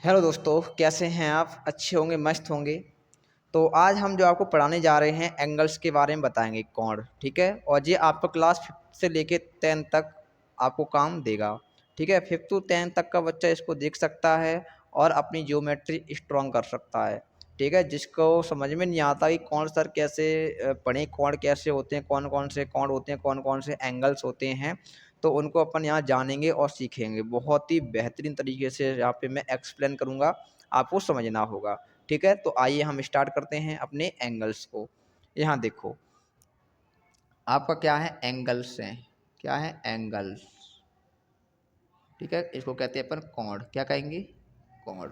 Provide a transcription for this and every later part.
Hello दोस्तों, कैसे हैं आप? अच्छे होंगे, मस्त होंगे। तो आज हम जो आपको पढ़ाने जा रहे हैं एंगल्स के बारे में बताएंगे, कोण। ठीक है, और ये आपको क्लास 5 से लेके 10 तक आपको काम देगा। ठीक है, 5 to 10 तक का बच्चा इसको देख सकता है और अपनी ज्योमेट्री स्ट्रॉन्ग कर सकता है। ठीक है, जिसको समझ में नहीं आता कि कौन सर कैसे पढ़ें, कोण कैसे होते हैं, कौन कौन से कोण होते हैं, कौन कौन से एंगल्स होते हैं, तो उनको अपन यहाँ जानेंगे और सीखेंगे। बहुत ही बेहतरीन तरीके से यहाँ पे मैं एक्सप्लेन करूँगा, आपको समझना होगा। ठीक है, तो आइए हम स्टार्ट करते हैं अपने एंगल्स को। यहाँ देखो, आपका क्या है, एंगल्स हैं। क्या है, एंगल्स। ठीक है, इसको कहते हैं अपन कोण। क्या कहेंगे, कोण।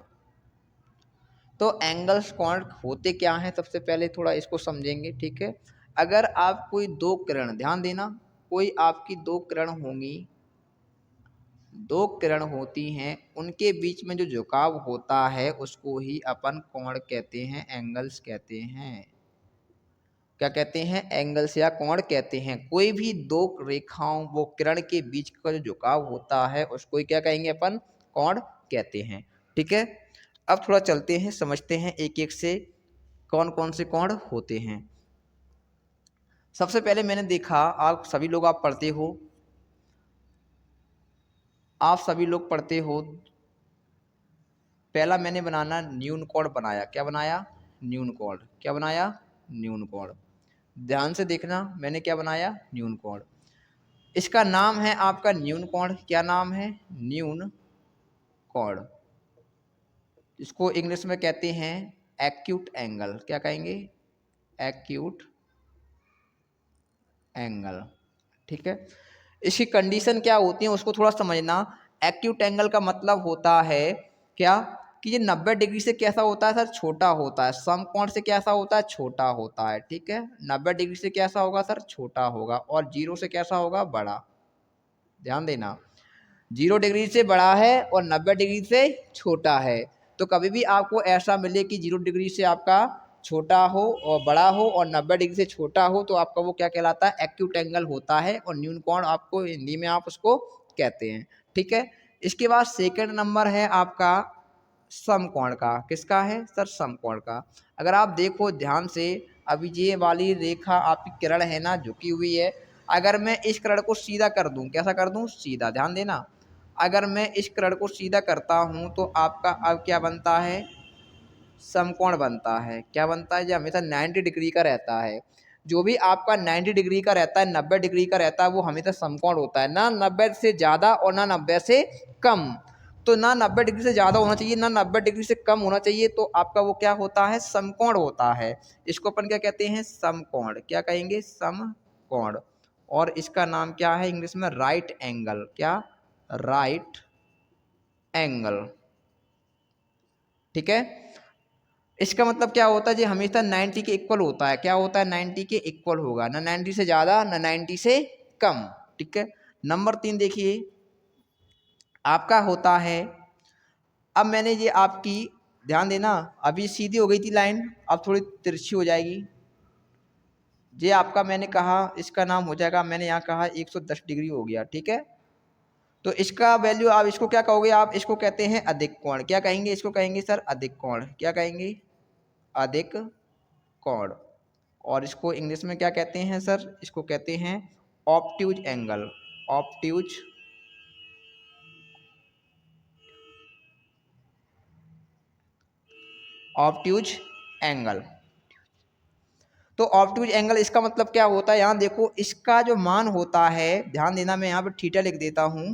तो एंगल्स कोण होते क्या हैं, सबसे पहले थोड़ा इसको समझेंगे। ठीक है, अगर आप कोई दो किरण, ध्यान देना, कोई आपकी दो किरण होंगी, दो किरण होती हैं, उनके बीच में जो झुकाव होता है उसको ही अपन कोण कहते हैं, एंगल्स कहते हैं। क्या कहते हैं, एंगल्स या कोण कहते हैं। कोई भी दो रेखाओं, वो किरण के बीच का जो झुकाव होता है उसको ही क्या कहेंगे, अपन कोण कहते हैं। ठीक है, अब थोड़ा चलते हैं, समझते हैं एक एक से कौन कौन से कोण होते हैं। सबसे पहले मैंने देखा, आप सभी लोग आप पढ़ते हो, आप सभी लोग पढ़ते हो। पहला मैंने बनाना न्यून कोण बनाया। क्या बनाया, न्यून कोण। क्या बनाया, न्यून कोण। ध्यान से देखना, मैंने क्या बनाया, न्यून कोण। इसका नाम है आपका न्यून कोण। क्या नाम है, न्यून कोण। इसको इंग्लिश में कहते हैं एक्यूट एंगल। क्या कहेंगे, एक्यूट एंगल। ठीक है, इसकी कंडीशन क्या होती है उसको थोड़ा समझना। एक्यूट एंगल का मतलब होता है क्या, कि ये 90 डिग्री से कैसा होता है सर, छोटा होता है। समकोण से कैसा होता है, छोटा होता है। ठीक है, 90 डिग्री से कैसा होगा सर, छोटा होगा। और 0 से कैसा होगा, बड़ा। ध्यान देना, 0 डिग्री से बड़ा है और 90 डिग्री से छोटा है। तो कभी भी आपको ऐसा मिले कि 0 डिग्री से आपका छोटा हो और बड़ा हो और 90 डिग्री से छोटा हो, तो आपका वो क्या कहलाता है, एक्यूट एंगल होता है। और न्यून कोण आपको हिंदी में आप उसको कहते हैं। ठीक है, इसके बाद सेकंड नंबर है आपका समकोण का। किसका है सर, समकोण का। अगर आप देखो ध्यान से, अभी ये वाली रेखा आपकी किरण है ना, झुकी हुई है। अगर मैं इस किरण को सीधा कर दूं, कैसा कर दूं, सीधा। ध्यान देना, अगर मैं इस किरण को सीधा करता हूं तो आपका अब क्या बनता है, समकोण बनता है। क्या बनता है, जो हमेशा 90 डिग्री का रहता है। जो भी आपका 90 डिग्री का रहता है, 90 डिग्री का रहता है, वो हमेशा समकोण होता है। ना 90 से ज़्यादा और ना 90 से कम। तो ना 90 डिग्री से ज़्यादा होना चाहिए, ना 90 डिग्री से कम होना चाहिए, तो आपका वो क्या होता है, समकोण होता है। इसको अपन क्या कहते हैं, समकोण। क्या कहेंगे, समकोण। और इसका नाम क्या है इंग्लिश में, राइट एंगल। क्या, राइट एंगल। ठीक है, इसका मतलब क्या होता है, जी हमेशा 90 के इक्वल होता है। क्या होता है, 90 के इक्वल होगा, ना 90 से ज़्यादा ना 90 से कम। ठीक है, नंबर 3 देखिए, आपका होता है, अब मैंने ये आपकी, ध्यान देना, अभी सीधी हो गई थी लाइन, अब थोड़ी तिरछी हो जाएगी। ये आपका मैंने कहा, इसका नाम हो जाएगा, मैंने यहाँ कहा 110 डिग्री हो गया। ठीक है, तो इसका वैल्यू आप इसको क्या कहोगे, आप इसको कहते हैं अधिक कोण। क्या कहेंगे, इसको कहेंगे सर अधिक कोण। क्या कहेंगे, अधिक कोण। और इसको इंग्लिश में क्या कहते हैं सर, इसको कहते हैं obtuse angle. Obtuse obtuse angle. तो ऑब्ट्यूज एंगल इसका मतलब क्या होता है, यहाँ देखो, इसका जो मान होता है, ध्यान देना, मैं यहाँ पे थीटा लिख देता हूँ।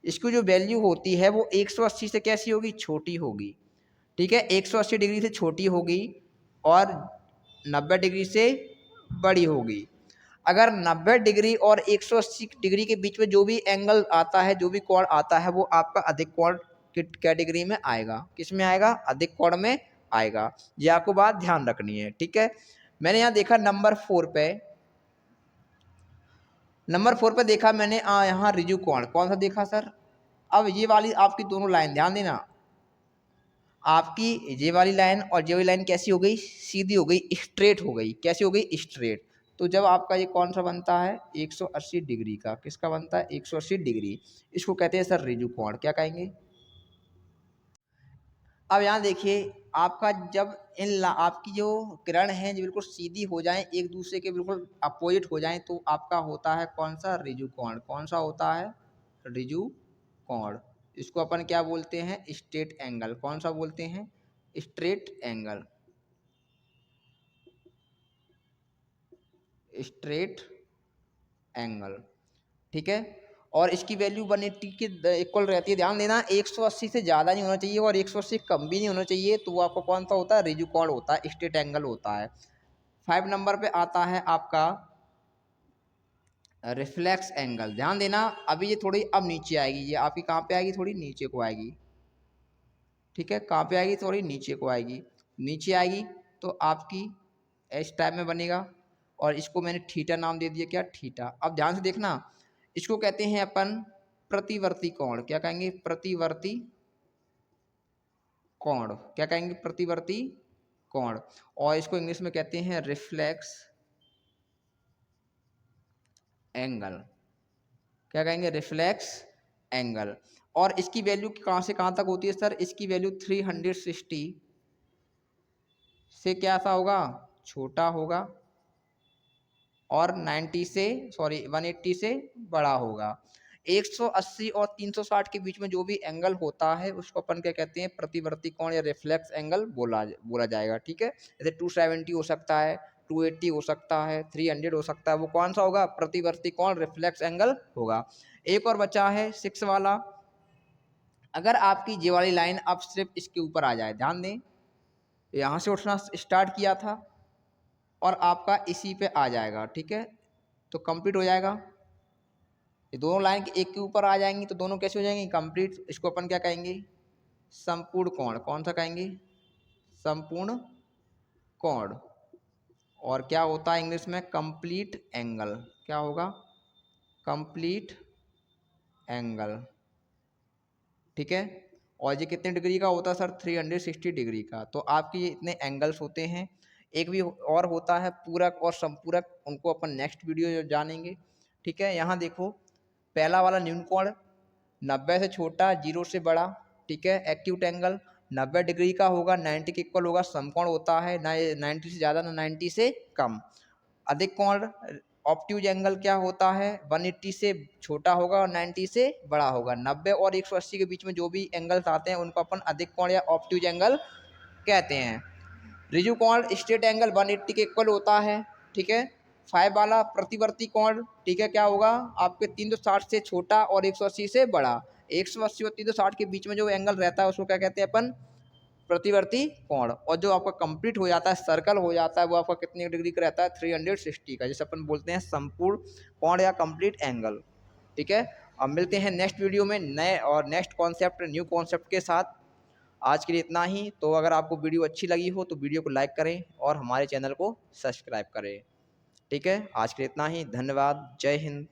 इसकी जो वैल्यू होती है वो 180 से कैसी होगी, छोटी होगी। ठीक है, 180 डिग्री से छोटी होगी और 90 डिग्री से बड़ी होगी। अगर 90 डिग्री और 180 डिग्री के बीच में जो भी एंगल आता है, जो भी कोण आता है, वो आपका अधिक कोण की कैटेगरी में आएगा। किस में आएगा, अधिक कोण में आएगा। ये आपको बात ध्यान रखनी है। ठीक है, मैंने यहाँ देखा नंबर 4 पे, नंबर 4 पे देखा मैंने यहाँ रिजु कोण। कौन सा देखा सर, अब ये वाली आपकी दोनों लाइन, ध्यान देना, आपकी ये वाली लाइन और ये वाली लाइन कैसी हो गई, सीधी हो गई, स्ट्रेट हो गई। कैसी हो गई, स्ट्रेट। तो जब आपका ये कौन सा बनता है, 180 डिग्री का। किसका बनता है, 180 डिग्री। इसको कहते हैं सर रिजु कोण। क्या कहेंगे, अब यहाँ देखिए, आपका जब आपकी जो किरण है जो बिल्कुल सीधी हो जाए, एक दूसरे के बिल्कुल अपोजिट हो जाए, तो आपका होता है कौन सा, ऋजु कोण। कौन सा होता है, ऋजु कोण। इसको अपन क्या बोलते हैं, स्ट्रेट एंगल। कौन सा बोलते हैं, स्ट्रेट एंगल, स्ट्रेट एंगल, ठीक है। और इसकी वैल्यू 180 के इक्वल रहती है। ध्यान देना, 180 से ज़्यादा नहीं होना चाहिए और 180 कम भी नहीं होना चाहिए, तो वो आपको कौन सा होता है, ऋजु कोण होता है, स्ट्रेट एंगल होता है। 5 नंबर पे आता है आपका रिफ्लेक्स एंगल। ध्यान देना, अभी ये थोड़ी अब नीचे आएगी, ये आपकी कहाँ पे आएगी, थोड़ी नीचे को आएगी, ठीक है। कहाँ पे आएगी, थोड़ी नीचे को आएगी। नीचे आएगी तो आपकी इस टाइप में बनेगा, और इसको मैंने थीटा नाम दे दिया, क्या, थीटा। अब ध्यान से देखना, इसको कहते हैं अपन प्रतिवर्ती कोण। क्या कहेंगे, प्रतिवर्ती कोण। क्या कहेंगे, प्रतिवर्ती कोण। और इसको इंग्लिश में कहते हैं रिफ्लेक्स एंगल। क्या कहेंगे, रिफ्लेक्स एंगल। और इसकी वैल्यू कहाँ से कहाँ तक होती है सर, इसकी वैल्यू 360 से क्या सा होगा, छोटा होगा, और 90 से, सॉरी 180 से बड़ा होगा। 180 और 360 के बीच में जो भी एंगल होता है उसको अपन क्या कहते हैं, प्रतिवर्ती कोण या रिफ्लेक्स एंगल बोला जाएगा, ठीक है। जैसे 270 हो सकता है, 280 हो सकता है, 300 हो सकता है, वो कौन सा होगा, प्रतिवर्ती कोण, रिफ्लेक्स एंगल होगा। एक और बचा है 6 वाला। अगर आपकी ये वाली लाइन अब सिर्फ इसके ऊपर आ जाए, ध्यान दें, यहाँ से उठना स्टार्ट किया था और आपका इसी पे आ जाएगा, ठीक है, तो कंप्लीट हो जाएगा। ये दोनों लाइन एक के ऊपर आ जाएंगी तो दोनों कैसे हो जाएंगी, कंप्लीट। इसको अपन क्या कहेंगे, संपूर्ण कोण। कौन सा कहेंगे, संपूर्ण कोण। और क्या होता है इंग्लिश में, कंप्लीट एंगल। क्या होगा, कंप्लीट एंगल, ठीक है। और ये कितने डिग्री का होता है सर, 360 डिग्री का। तो आपके ये इतने एंगल्स होते हैं। एक भी और होता है पूरक और संपूरक, उनको अपन नेक्स्ट वीडियो जानेंगे, ठीक है। यहाँ देखो, पहला वाला न्यून कोण 90 से छोटा, 0 से बड़ा, ठीक है, एक्यूट एंगल 90 डिग्री का होगा, 90 के इक्वल होगा, समकोण होता है, ना 90 से ज़्यादा ना 90 से कम। अधिक कोण ऑब्ट्यूज एंगल क्या होता है, 180 से छोटा होगा और 90 से बड़ा होगा। 90 और 180 के बीच में जो भी एंगल्स आते हैं उनको अपन अधिक कोण या ऑब्ट्यूज एंगल कहते हैं। ऋजु कोण स्ट्रेट एंगल 180 के इक्वल होता है, ठीक है। 5 वाला प्रतिवर्ती कोण, ठीक है, क्या होगा, आपके 360 से छोटा और 180 से बड़ा। 180 और 360 के बीच में जो एंगल रहता है उसको क्या कहते हैं अपन, प्रतिवर्ती कोण। और जो आपका कंप्लीट हो जाता है, सर्कल हो जाता है, वो आपका कितने डिग्री का रहता है, 360 का, जिसे अपन बोलते हैं संपूर्ण कोण या कंप्लीट एंगल, ठीक है। अब मिलते हैं नेक्स्ट वीडियो में नए और नेक्स्ट कॉन्सेप्ट, न्यू कॉन्सेप्ट के साथ। आज के लिए इतना ही। तो अगर आपको वीडियो अच्छी लगी हो तो वीडियो को लाइक करें और हमारे चैनल को सब्सक्राइब करें, ठीक है। आज के लिए इतना ही, धन्यवाद, जय हिंद।